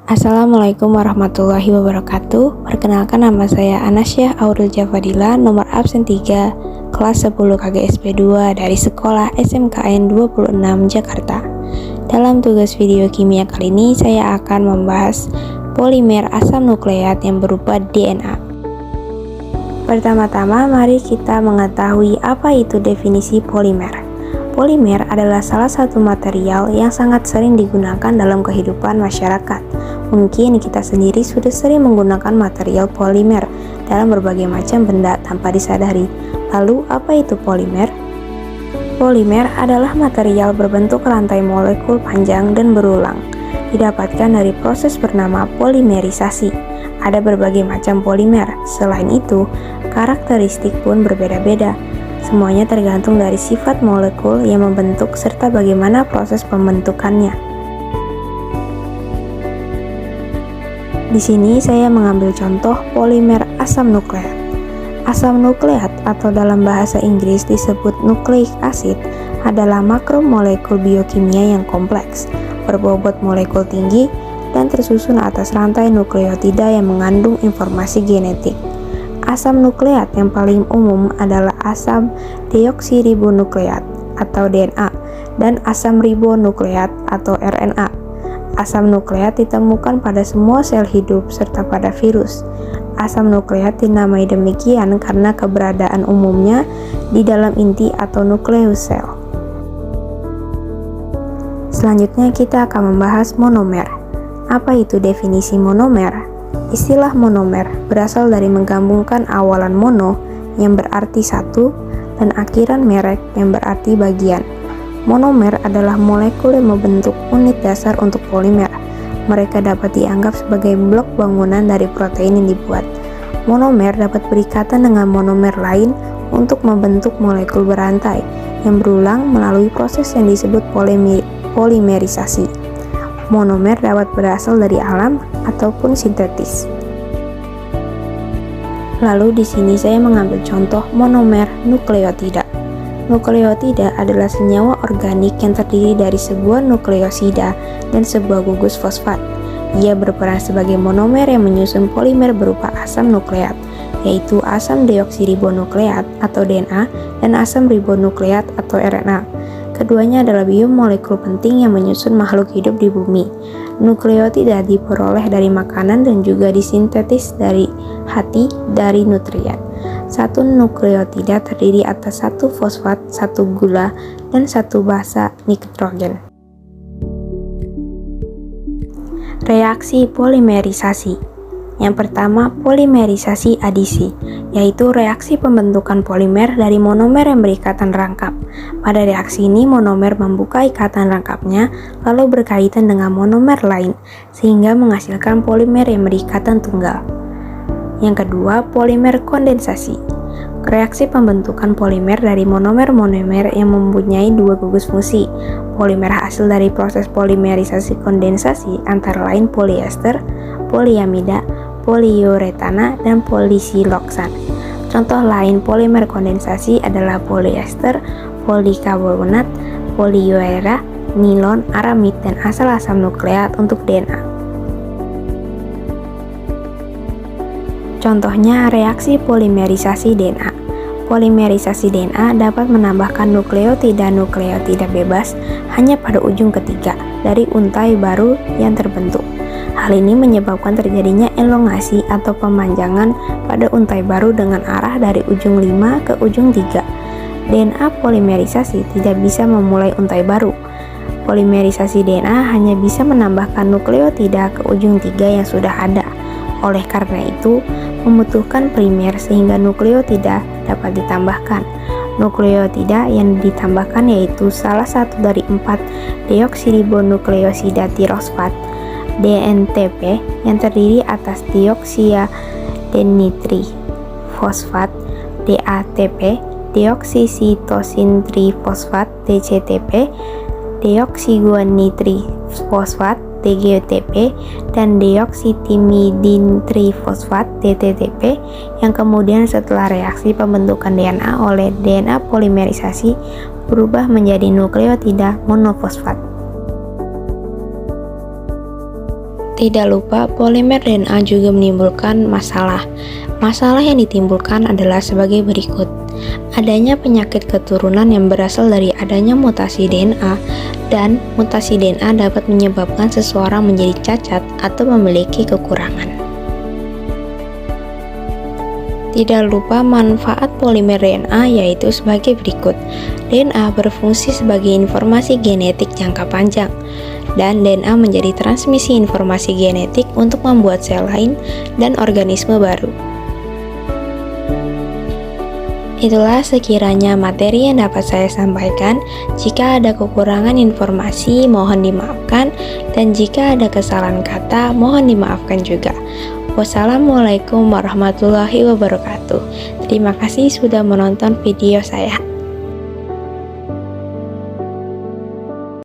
Assalamualaikum warahmatullahi wabarakatuh. Perkenalkan, nama saya Anasyah Auril Javadila, nomor absen 3, kelas 10 KGSP 2 dari Sekolah SMKN 26 Jakarta. Dalam tugas video kimia kali ini, saya akan membahas polimer asam nukleat yang berupa DNA. Pertama-tama, mari kita mengetahui apa itu definisi polimer. Polimer adalah salah satu material yang sangat sering digunakan dalam kehidupan masyarakat. Mungkin kita sendiri sudah sering menggunakan material polimer dalam berbagai macam benda tanpa disadari. Lalu, apa itu polimer? Polimer adalah material berbentuk rantai molekul panjang dan berulang, didapatkan dari proses bernama polimerisasi. Ada berbagai macam polimer. Selain itu, karakteristik pun berbeda-beda. Semuanya tergantung dari sifat molekul yang membentuk serta bagaimana proses pembentukannya. Di sini saya mengambil contoh polimer asam nukleat. Asam nukleat atau dalam bahasa Inggris disebut nucleic acid adalah makromolekul biokimia yang kompleks, berbobot molekul tinggi, dan tersusun atas rantai nukleotida yang mengandung informasi genetik. Asam nukleat yang paling umum adalah asam deoksiribonukleat atau DNA dan asam ribonukleat atau RNA. Asam nukleat ditemukan pada semua sel hidup serta pada virus. Asam nukleat dinamai demikian karena keberadaan umumnya di dalam inti atau nukleus sel. Selanjutnya kita akan membahas monomer. Apa itu definisi monomer? Istilah monomer berasal dari menggabungkan awalan mono yang berarti satu dan akhiran merek yang berarti bagian. Monomer adalah molekul yang membentuk unit dasar untuk polimer. Mereka dapat dianggap sebagai blok bangunan dari protein yang dibuat. Monomer dapat berikatan dengan monomer lain untuk membentuk molekul berantai yang berulang melalui proses yang disebut polimerisasi. Monomer dapat berasal dari alam ataupun sintetis. Lalu di sini saya mengambil contoh monomer nukleotida. Nukleotida adalah senyawa organik yang terdiri dari sebuah nukleosida dan sebuah gugus fosfat. Ia berperan sebagai monomer yang menyusun polimer berupa asam nukleat, yaitu asam deoksiribonukleat atau DNA dan asam ribonukleat atau RNA. Keduanya adalah biomolekul penting yang menyusun makhluk hidup di bumi. Nukleotida diperoleh dari makanan dan juga disintetis dari hati dari nutrien. Satu nukleotida terdiri atas satu fosfat, satu gula, dan satu basa nitrogen. Reaksi polimerisasi. Yang pertama, polimerisasi adisi, yaitu reaksi pembentukan polimer dari monomer yang berikatan rangkap. Pada reaksi ini, monomer membuka ikatan rangkapnya, lalu berkaitan dengan monomer lain, sehingga menghasilkan polimer yang berikatan tunggal. Yang kedua, polimer kondensasi. Reaksi pembentukan polimer dari monomer-monomer yang mempunyai dua gugus fungsi. Polimer hasil dari proses polimerisasi kondensasi antara lain poliester, poliamida, poliuretana, dan polisiloksan. Contoh lain polimer kondensasi adalah poliester, polikarbonat, poliurea, nilon, aramid, dan asal asam nukleat untuk DNA. Contohnya reaksi polimerisasi DNA. Polimerisasi DNA dapat menambahkan nukleotida bebas hanya pada ujung ketiga dari untai baru yang terbentuk. Hal ini menyebabkan terjadinya elongasi atau pemanjangan pada untai baru dengan arah dari ujung 5 ke ujung 3. DNA polimerisasi tidak bisa memulai untai baru. Polimerisasi DNA hanya bisa menambahkan nukleotida ke ujung 3 yang sudah ada. Oleh karena itu, membutuhkan primer sehingga nukleotida dapat ditambahkan. Nukleotida yang ditambahkan yaitu salah satu dari 4 deoksiribonukleosida tirosfat, DNTP, yang terdiri atas dioksiadenitri fosfat, DATP, deoksisitosin trifosfat, DCTP, deoksiguanitri fosfat, DGTP, dan deoksitimidin trifosfat DTTP yang kemudian setelah reaksi pembentukan DNA oleh DNA polimerisasi berubah menjadi nukleotida monofosfat. Tidak lupa, polimer DNA juga menimbulkan masalah. Masalah yang ditimbulkan adalah sebagai berikut. Adanya penyakit keturunan yang berasal dari adanya mutasi DNA, dan mutasi DNA dapat menyebabkan seseorang menjadi cacat atau memiliki kekurangan. Tidak lupa manfaat polimer DNA yaitu sebagai berikut. DNA berfungsi sebagai informasi genetik jangka panjang, dan DNA menjadi transmisi informasi genetik untuk membuat sel lain dan organisme baru. Itulah sekiranya materi yang dapat saya sampaikan. Jika ada kekurangan informasi, mohon dimaafkan, dan jika ada kesalahan kata, mohon dimaafkan juga. Wassalamualaikum warahmatullahi wabarakatuh. Terima kasih sudah menonton video saya.